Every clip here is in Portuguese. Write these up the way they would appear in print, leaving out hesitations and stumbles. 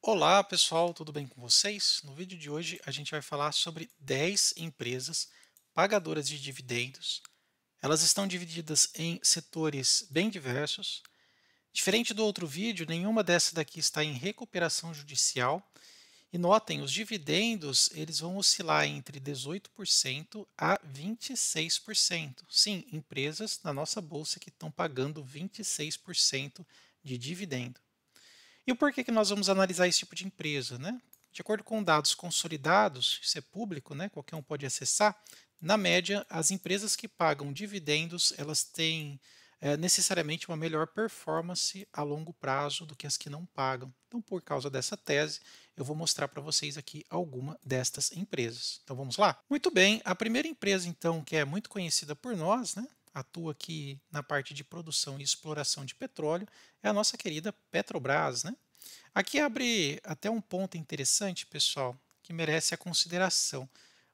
Olá pessoal, tudo bem com vocês? No vídeo de hoje a gente vai falar sobre 10 empresas pagadoras de dividendos. Elas estão divididas em setores bem diversos. Diferente do outro vídeo, nenhuma dessas daqui está em recuperação judicial. E notem, os dividendos eles vão oscilar entre 18% a 26%. Sim, empresas na nossa bolsa que estão pagando 26% de dividendo. E o porquê que nós vamos analisar esse tipo de empresa, né? De acordo com dados consolidados, isso é público, né? Qualquer um pode acessar. Na média, as empresas que pagam dividendos, elas têm necessariamente uma melhor performance a longo prazo do que as que não pagam. Então, por causa dessa tese, eu vou mostrar para vocês aqui alguma destas empresas. Então, vamos lá? Muito bem, a primeira empresa, então, que é muito conhecida por nós, né? Atua aqui na parte de produção e exploração de petróleo, é a nossa querida Petrobras, né? Aqui abre até um ponto interessante, pessoal, que merece a consideração.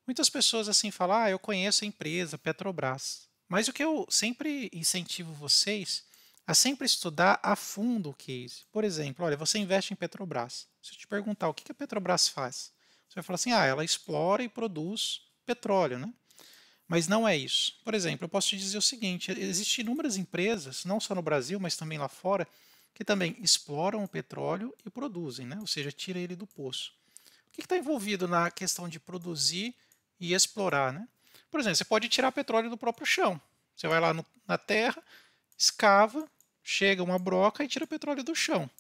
Muitas pessoas assim falam: "Ah, eu conheço a empresa Petrobras". Mas o que eu sempre incentivo vocês a sempre estudar a fundo o case. Por exemplo, olha, você investe em Petrobras. Se eu te perguntar o que a Petrobras faz, você vai falar assim: "Ah, ela explora e produz petróleo, né?" Mas não é isso. Por exemplo, eu posso te dizer o seguinte: existem inúmeras empresas, não só no Brasil, mas também lá fora, que também exploram o petróleo e produzem, né? Ou seja, tira ele do poço. O que está envolvido na questão de produzir e explorar, né? Por exemplo, você pode tirar petróleo do próprio chão. Você vai lá na terra, escava, chega uma broca e tira petróleo do chão.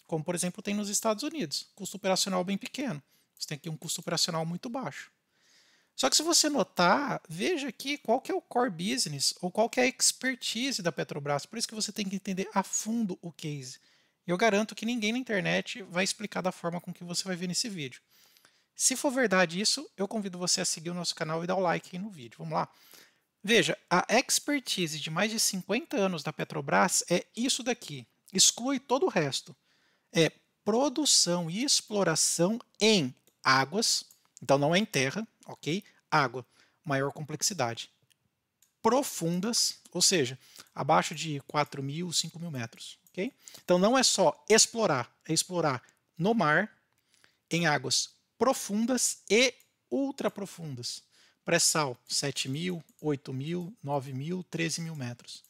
Como, por exemplo, tem nos Estados Unidos. Custo operacional bem pequeno. Você tem aqui um custo operacional muito baixo. Só que se você notar, veja aqui qual que é o core business ou qual que é a expertise da Petrobras. Por isso que você tem que entender a fundo o case. E eu garanto que ninguém na internet vai explicar da forma com que você vai ver nesse vídeo. Se for verdade isso, eu convido você a seguir o nosso canal e dar o like aí no vídeo. Vamos lá? Veja, a expertise de mais de 50 anos da Petrobras é isso daqui. Exclui todo o resto. É produção e exploração em águas, então não é em terra, ok? Água, maior complexidade. Profundas, ou seja, abaixo de 4.000, 5.000 metros, ok? Então não é só explorar, é explorar no mar, em águas profundas e ultraprofundas. Pré-sal, 7.000, 8.000, 9.000, 13.000 metros.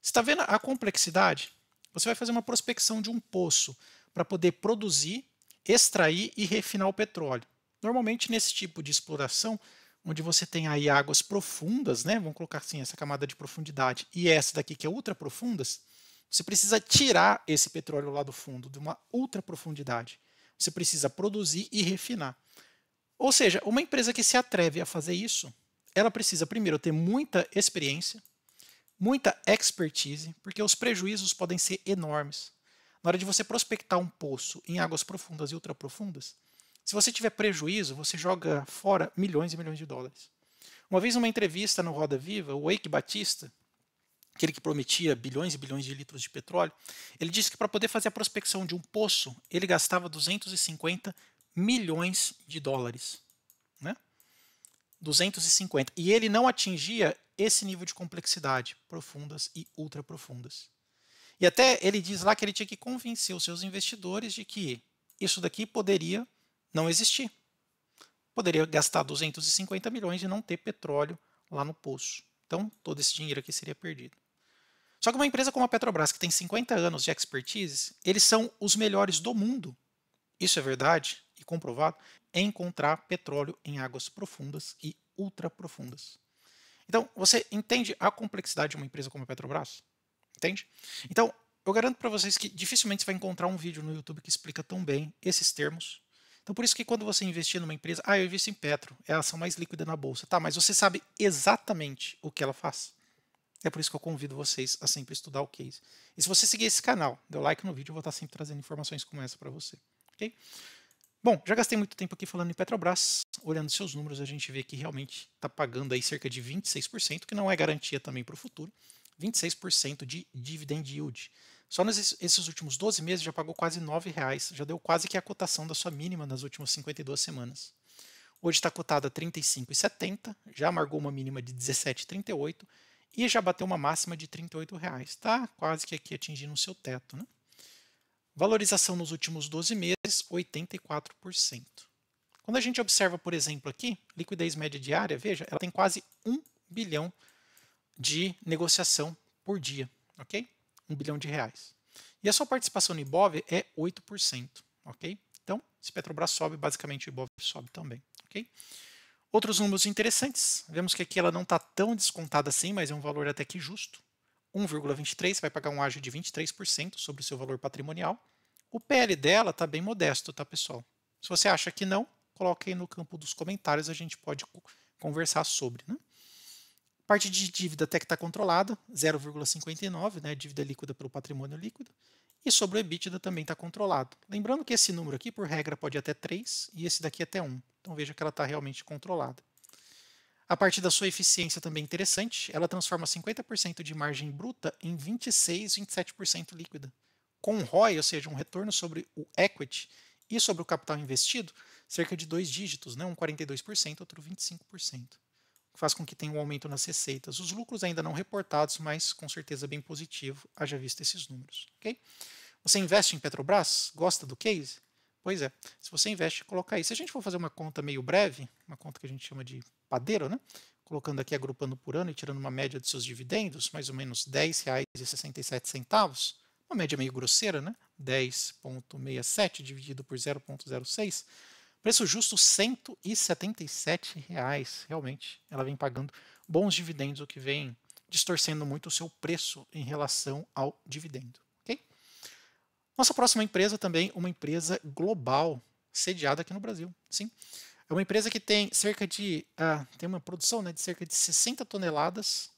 Você está vendo a complexidade? Você vai fazer uma prospecção de um poço para poder produzir, extrair e refinar o petróleo. Normalmente nesse tipo de exploração, onde você tem aí águas profundas, né? Vamos colocar assim essa camada de profundidade e essa daqui que é ultra profundas, você precisa tirar esse petróleo lá do fundo de uma ultra profundidade. Você precisa produzir e refinar. Ou seja, uma empresa que se atreve a fazer isso, ela precisa primeiro ter muita experiência, muita expertise, porque os prejuízos podem ser enormes. Na hora de você prospectar um poço em águas profundas e ultraprofundas, se você tiver prejuízo, você joga fora milhões e milhões de dólares. Uma vez, numa entrevista no Roda Viva, o Eike Batista, aquele que prometia bilhões e bilhões de litros de petróleo, ele disse que para poder fazer a prospecção de um poço, ele gastava 250 milhões de dólares. Né? 250. E ele não atingia esse nível de complexidade, profundas e ultra profundas. E até ele diz lá que ele tinha que convencer os seus investidores de que isso daqui poderia não existir. Poderia gastar 250 milhões e não ter petróleo lá no poço. Então, todo esse dinheiro aqui seria perdido. Só que uma empresa como a Petrobras, que tem 50 anos de expertise, eles são os melhores do mundo, isso é verdade e comprovado, em encontrar petróleo em águas profundas e ultraprofundas. Então, você entende a complexidade de uma empresa como a Petrobras? Entende? Então, eu garanto para vocês que dificilmente você vai encontrar um vídeo no YouTube que explica tão bem esses termos. Então, por isso que quando você investir numa empresa, eu invisto em Petro, é a ação mais líquida na bolsa. Tá, mas você sabe exatamente o que ela faz. É por isso que eu convido vocês a sempre estudar o case. E se você seguir esse canal, dê o like no vídeo, eu vou estar sempre trazendo informações como essa para você. Ok? Bom, já gastei muito tempo aqui falando em Petrobras. Olhando seus números, a gente vê que realmente está pagando aí cerca de 26%, que não é garantia também para o futuro. 26% de dividend yield. Só nesses últimos 12 meses já pagou quase R$ 9, já deu quase que a cotação da sua mínima nas últimas 52 semanas. Hoje está cotada a 35,70, já amargou uma mínima de 17,38 e já bateu uma máxima de R$ 38. Está quase que aqui atingindo o seu teto. Né? Valorização nos últimos 12 meses, 84%. Quando a gente observa, por exemplo, aqui, liquidez média diária, veja, ela tem quase 1 bilhão de negociação por dia, ok? 1 bilhão de reais. E a sua participação no Ibov é 8%, ok? Então, se Petrobras sobe, basicamente o Ibov sobe também, ok? Outros números interessantes, vemos que aqui ela não está tão descontada assim, mas é um valor até que justo. 1,23, vai pagar um ágio de 23% sobre o seu valor patrimonial. O PL dela está bem modesto, tá, pessoal? Se você acha que não, coloque aí no campo dos comentários, a gente pode conversar sobre, né? Parte de dívida até que está controlada, 0,59, né, dívida líquida pelo patrimônio líquido. E sobre o EBITDA também está controlado. Lembrando que esse número aqui, por regra, pode ir até 3 e esse daqui até 1. Então veja que ela está realmente controlada. A parte da sua eficiência também é interessante, ela transforma 50% de margem bruta em 26, 27% líquida. Com ROI, ou seja, um retorno sobre o equity e sobre o capital investido, cerca de 2 dígitos, né? Um 42%, outro 25%. Que faz com que tenha um aumento nas receitas. Os lucros ainda não reportados, mas com certeza bem positivo, haja visto esses números. Okay? Você investe em Petrobras? Gosta do case? Pois é, se você investe, coloca aí. Se a gente for fazer uma conta meio breve, uma conta que a gente chama de padeiro, né? Colocando aqui, agrupando por ano e tirando uma média de seus dividendos, mais ou menos R$ 10,67, uma média meio grosseira, né? 10,67 dividido por 0,06, preço justo R$ 177. Realmente, ela vem pagando bons dividendos, o que vem distorcendo muito o seu preço em relação ao dividendo. Okay? Nossa próxima empresa também, uma empresa global, sediada aqui no Brasil. Sim, é uma empresa que tem cerca de tem uma produção, né, de cerca de 60 toneladas,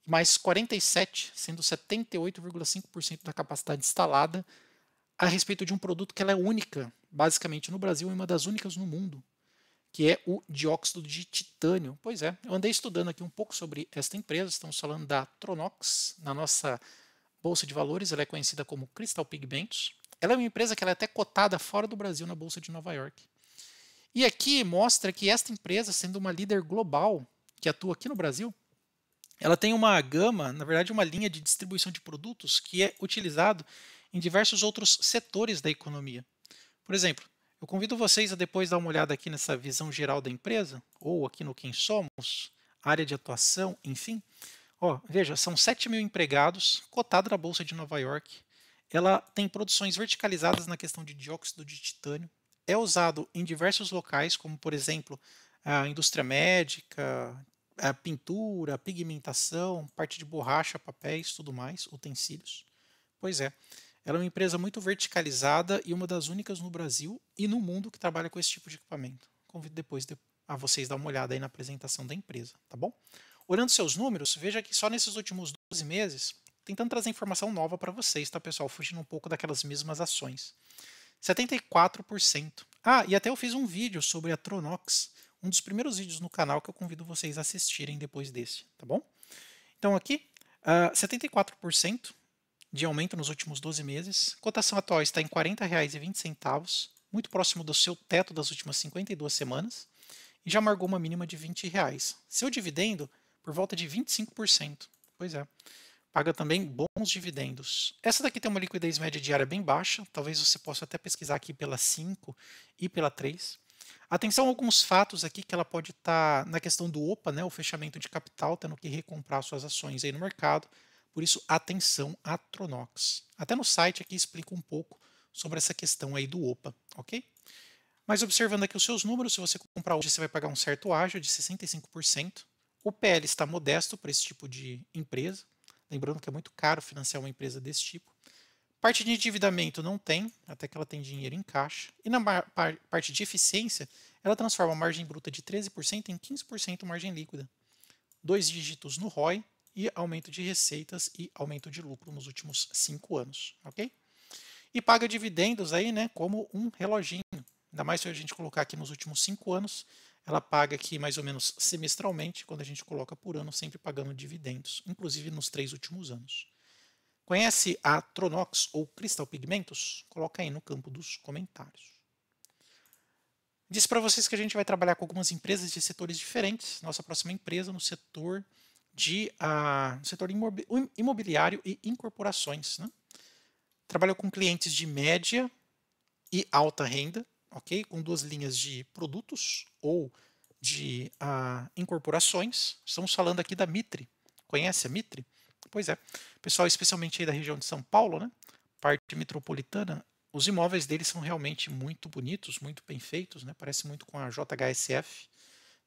mais 47, sendo 78,5% da capacidade instalada, a respeito de um produto que ela é única, basicamente no Brasil, e uma das únicas no mundo, que é o dióxido de titânio. Pois é, eu andei estudando aqui um pouco sobre esta empresa, estamos falando da Tronox, na nossa Bolsa de Valores, ela é conhecida como Crystal Pigmentos. Ela é uma empresa que ela é até cotada fora do Brasil na Bolsa de Nova York. E aqui mostra que esta empresa, sendo uma líder global que atua aqui no Brasil, ela tem uma gama, na verdade uma linha de distribuição de produtos que é utilizado em diversos outros setores da economia. Por exemplo, eu convido vocês a depois dar uma olhada aqui nessa visão geral da empresa, ou aqui no Quem Somos, área de atuação, enfim. Ó, veja, são 7 mil empregados, cotada na Bolsa de Nova York. Ela tem produções verticalizadas na questão de dióxido de titânio. É usado em diversos locais, como por exemplo a indústria médica, a pintura, pigmentação, parte de borracha, papéis, tudo mais, utensílios. Pois é, ela é uma empresa muito verticalizada e uma das únicas no Brasil e no mundo que trabalha com esse tipo de equipamento. Convido depois a vocês dar uma olhada aí na apresentação da empresa, tá bom? Olhando seus números, veja que só nesses últimos 12 meses, tentando trazer informação nova para vocês, tá, pessoal? Fugindo um pouco daquelas mesmas ações. 74%. E até eu fiz um vídeo sobre a Tronox, um dos primeiros vídeos no canal que eu convido vocês a assistirem depois desse, tá bom? Então aqui, 74% de aumento nos últimos 12 meses. Cotação atual está em R$ 40,20, muito próximo do seu teto das últimas 52 semanas, e já marcou uma mínima de R$ 20. Seu dividendo, por volta de 25%. Pois é. Paga também bons dividendos. Essa daqui tem uma liquidez média diária bem baixa, talvez você possa até pesquisar aqui pela 5 e pela 3. Atenção a alguns fatos aqui que ela pode estar na questão do OPA, né, o fechamento de capital, tendo que recomprar suas ações aí no mercado. Por isso, atenção à Tronox. Até no site aqui explica um pouco sobre essa questão aí do OPA, ok? Mas observando aqui os seus números, se você comprar hoje, você vai pagar um certo ágio de 65%. O PL está modesto para esse tipo de empresa. Lembrando que é muito caro financiar uma empresa desse tipo. Parte de endividamento não tem, até que ela tem dinheiro em caixa. E na parte de eficiência, ela transforma a margem bruta de 13% em 15% margem líquida. 2 dígitos no ROI e aumento de receitas e aumento de lucro nos últimos 5 anos. Ok? E paga dividendos aí, né, como um reloginho. Ainda mais se a gente colocar aqui nos últimos 5 anos, ela paga aqui mais ou menos semestralmente, quando a gente coloca por ano, sempre pagando dividendos, inclusive nos 3 últimos anos. Conhece a Tronox ou Crystal Pigmentos? Coloca aí no campo dos comentários. Disse para vocês que a gente vai trabalhar com algumas empresas de setores diferentes. Nossa próxima empresa no setor imobiliário e incorporações, né? Trabalha com clientes de média e alta renda, ok? Com duas linhas de produtos ou de incorporações. Estamos falando aqui da Mitre. Conhece a Mitre? Pois é. Pessoal, especialmente aí da região de São Paulo, né? Parte metropolitana, os imóveis deles são realmente muito bonitos, muito bem feitos, né? Parece muito com a JHSF.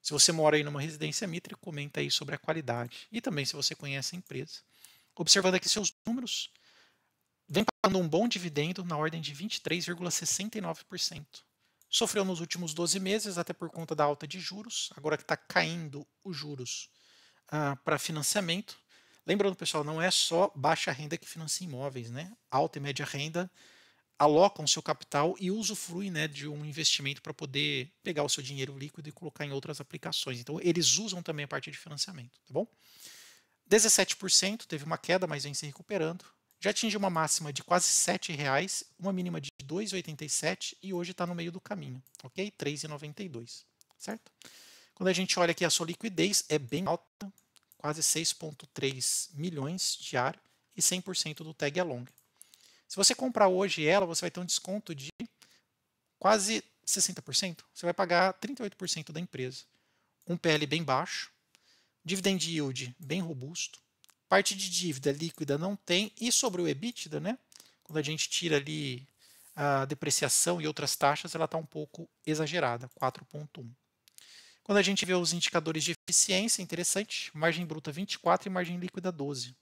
Se você mora aí numa residência Mitre, comenta aí sobre a qualidade. E também se você conhece a empresa. Observando aqui seus números, vem pagando um bom dividendo na ordem de 23,69%. Sofreu nos últimos 12 meses, até por conta da alta de juros, agora que está caindo os juros para financiamento. Lembrando, pessoal, não é só baixa renda que financia imóveis, né? Alta e média renda alocam seu capital e usufruem, né, de um investimento para poder pegar o seu dinheiro líquido e colocar em outras aplicações. Então, eles usam também a parte de financiamento, tá bom? 17% teve uma queda, mas vem se recuperando. Já atingiu uma máxima de quase R$ 7, uma mínima de 2,87 e hoje está no meio do caminho, ok? 3,92, certo? Quando a gente olha aqui a sua liquidez, é bem alta, quase 6,3 milhões diário e 100% do tag along. Se você comprar hoje ela, você vai ter um desconto de quase 60%. Você vai pagar 38% da empresa. Um PL bem baixo, dividend yield bem robusto, parte de dívida líquida não tem, e sobre o EBITDA, né? Quando a gente tira ali a depreciação e outras taxas, ela está um pouco exagerada, 4,1. Quando a gente vê os indicadores de eficiência, interessante, margem bruta 24 e margem líquida 12.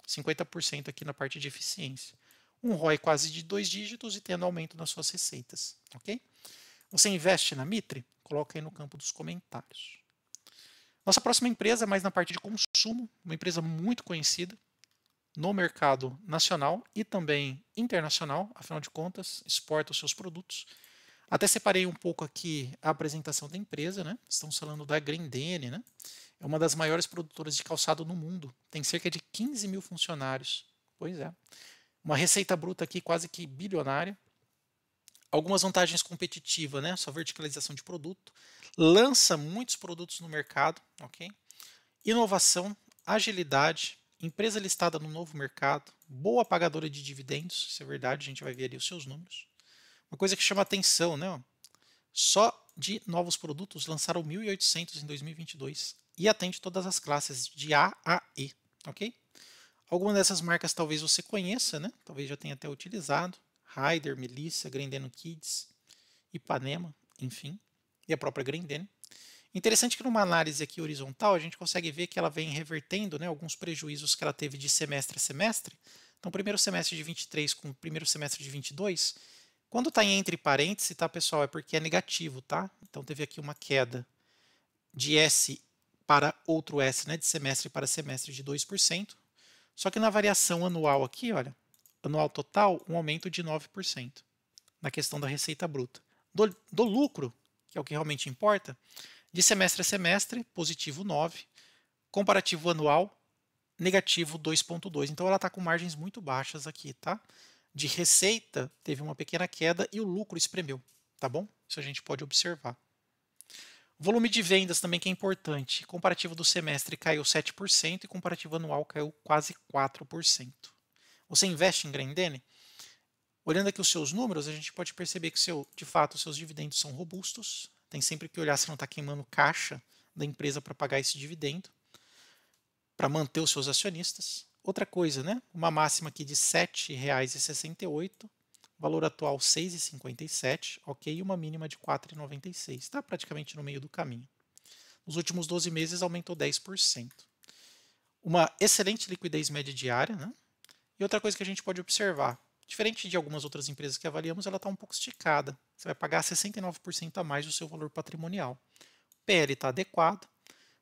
50% aqui na parte de eficiência. Um ROI quase de 2 dígitos e tendo aumento nas suas receitas. Ok? Você investe na Mitre? Coloca aí no campo dos comentários. Nossa próxima empresa, mais na parte de consumo, uma empresa muito conhecida no mercado nacional e também internacional, afinal de contas, exporta os seus produtos. Até separei um pouco aqui a apresentação da empresa, né? Estamos falando da Grendene, né? É uma das maiores produtoras de calçado no mundo. Tem cerca de 15 mil funcionários. Pois é. Uma receita bruta aqui quase que bilionária. Algumas vantagens competitivas, né? Sua verticalização de produto. Lança muitos produtos no mercado, ok? Inovação, agilidade, empresa listada no novo mercado, boa pagadora de dividendos, isso é verdade, a gente vai ver ali os seus números. Uma coisa que chama atenção, né? Só de novos produtos lançaram 1.800 em 2022 e atende todas as classes de A a E, ok? Algumas dessas marcas talvez você conheça, né? Talvez já tenha até utilizado. Ryder, Melissa, Grendene Kids, Ipanema, enfim, e a própria Grendene. Interessante que numa análise aqui horizontal a gente consegue ver que ela vem revertendo, né, alguns prejuízos que ela teve de semestre a semestre. Então, primeiro semestre de 23 com o primeiro semestre de 22, quando está em entre parênteses, tá, pessoal, é porque é negativo, tá? Então, teve aqui uma queda de S para outro S, né, de semestre para semestre de 2%. Só que na variação anual aqui, olha, anual total, um aumento de 9% na questão da receita bruta. Do lucro, que é o que realmente importa, de semestre a semestre, positivo 9, comparativo anual, negativo 2,2. Então ela está com margens muito baixas aqui, tá? De receita, teve uma pequena queda e o lucro espremeu, tá bom? Isso a gente pode observar. Volume de vendas também que é importante. Comparativo do semestre caiu 7% e comparativo anual caiu quase 4%. Você investe em Grendene? Olhando aqui os seus números, a gente pode perceber que, de fato, os seus dividendos são robustos. Tem sempre que olhar se não está queimando caixa da empresa para pagar esse dividendo, para manter os seus acionistas. Outra coisa, né? Uma máxima aqui de R$ 7,68, valor atual R$ 6,57, ok? E uma mínima de R$ 4,96. Está praticamente no meio do caminho. Nos últimos 12 meses aumentou 10%. Uma excelente liquidez média diária, né? E outra coisa que a gente pode observar, diferente de algumas outras empresas que avaliamos, ela está um pouco esticada. Você vai pagar 69% a mais do seu valor patrimonial. O PL está adequado.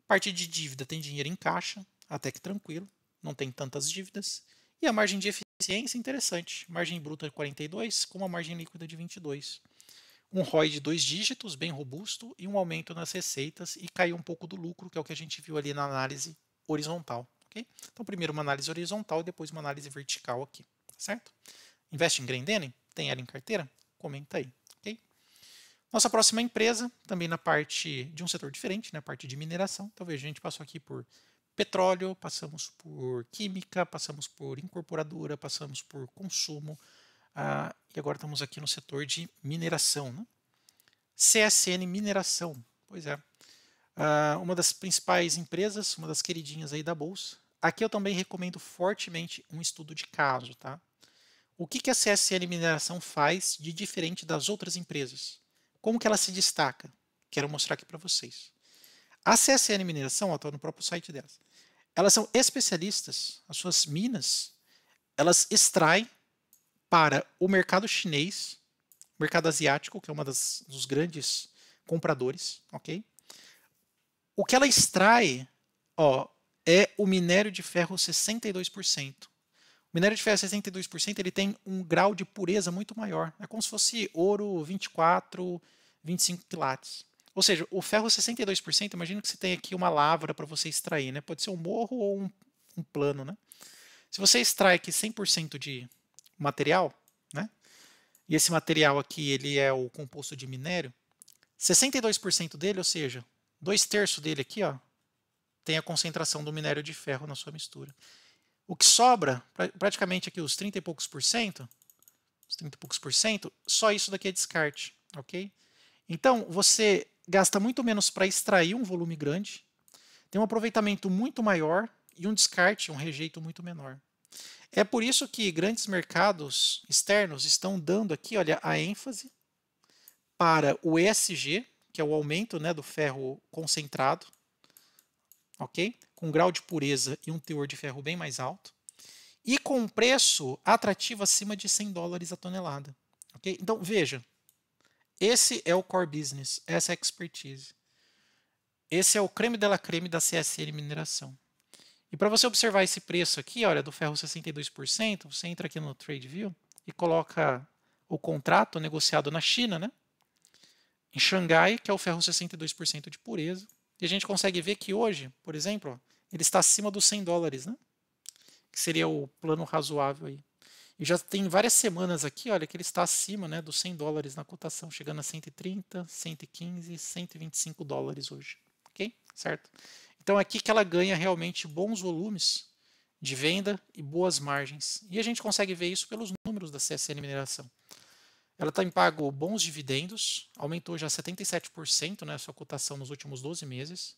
Parte de dívida tem dinheiro em caixa, até que tranquilo, não tem tantas dívidas. E a margem de eficiência interessante. Margem bruta de 42 com uma margem líquida de 22. Um ROI de 2 dígitos, bem robusto, e um aumento nas receitas e caiu um pouco do lucro, que é o que a gente viu ali na análise horizontal. Okay? Então, primeiro uma análise horizontal e depois uma análise vertical aqui. Certo? Investe em Grendene? Tem ela em carteira? Comenta aí. Okay? Nossa próxima empresa, também na parte de um setor diferente, na parte de mineração. Talvez a gente passou aqui por petróleo, passamos por química, passamos por incorporadora, passamos por consumo, e agora estamos aqui no setor de mineração, né? CSN Mineração, pois é. Uma das principais empresas, uma das queridinhas aí da Bolsa. Aqui eu também recomendo fortemente um estudo de caso, tá? O que a CSN Mineração faz de diferente das outras empresas? Como que ela se destaca? Quero mostrar aqui para vocês. A CSN Mineração, está no próprio site delas, elas são especialistas, as suas minas, elas extraem para o mercado chinês, mercado asiático, que é uma dos grandes compradores, ok? O que ela extrai, é o minério de ferro 62%. O minério de ferro 62% ele tem um grau de pureza muito maior. É como se fosse ouro 24, 25 quilates. Ou seja, o ferro 62%, imagina que você tem aqui uma lavra para você extrair, né? Pode ser um morro ou um plano, né? Se você extrai aqui 100% de material, né? E esse material aqui ele é o composto de minério, 62% dele, ou seja, 2/3 dele aqui, tem a concentração do minério de ferro na sua mistura. O que sobra, praticamente aqui os 30 e poucos por cento, só isso daqui é descarte, ok? Então, você gasta muito menos para extrair um volume grande, tem um aproveitamento muito maior e um descarte, um rejeito muito menor. É por isso que grandes mercados externos estão dando aqui, olha, a ênfase para o ESG, que é o aumento, né, do ferro concentrado, ok? Com um grau de pureza e um teor de ferro bem mais alto, e com um preço atrativo acima de $100 a tonelada. Okay? Então, veja, esse é o core business, essa é a expertise. Esse é o creme de la creme da CSN Mineração. E para você observar esse preço aqui, olha, do ferro 62%, você entra aqui no TradeView e coloca o contrato negociado na China, né? Em Xangai, que é o ferro 62% de pureza. E a gente consegue ver que hoje, por exemplo, ele está acima dos $100, né? Que seria o plano razoável aí. E já tem várias semanas aqui, olha, que ele está acima, né, dos $100 na cotação, chegando a 130, 115, $125 hoje, ok? Certo? Então é aqui que ela ganha realmente bons volumes de venda e boas margens. E a gente consegue ver isso pelos números da CSN Mineração. Ela tem pago bons dividendos, aumentou já 77%, né, sua cotação nos últimos 12 meses.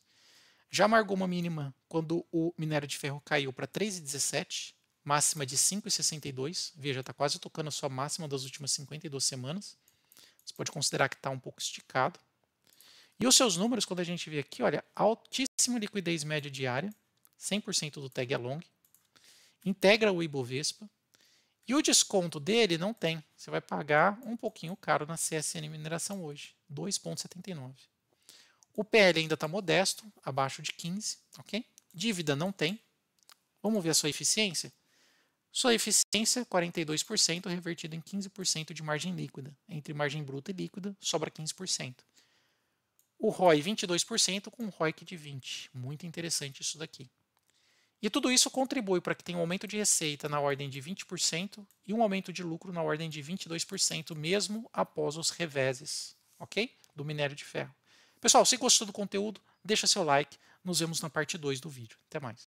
Já marcou uma mínima quando o minério de ferro caiu para 3,17, máxima de 5,62. Veja, está quase tocando a sua máxima das últimas 52 semanas. Você pode considerar que está um pouco esticado. E os seus números, quando a gente vê aqui, olha, altíssima liquidez média diária, 100% do tag along, integra o Ibovespa, e o desconto dele não tem. Você vai pagar um pouquinho caro na CSN Mineração hoje, 2,79. O PL ainda está modesto, abaixo de 15, ok? Dívida não tem. Vamos ver a sua eficiência? Sua eficiência, 42%, revertida em 15% de margem líquida. Entre margem bruta e líquida, sobra 15%. O ROI, 22%, com um ROIC de 20%. Muito interessante isso daqui. E tudo isso contribui para que tenha um aumento de receita na ordem de 20% e um aumento de lucro na ordem de 22%, mesmo após os reveses, ok? Do minério de ferro. Pessoal, se gostou do conteúdo, deixa seu like. Nos vemos na parte 2 do vídeo. Até mais.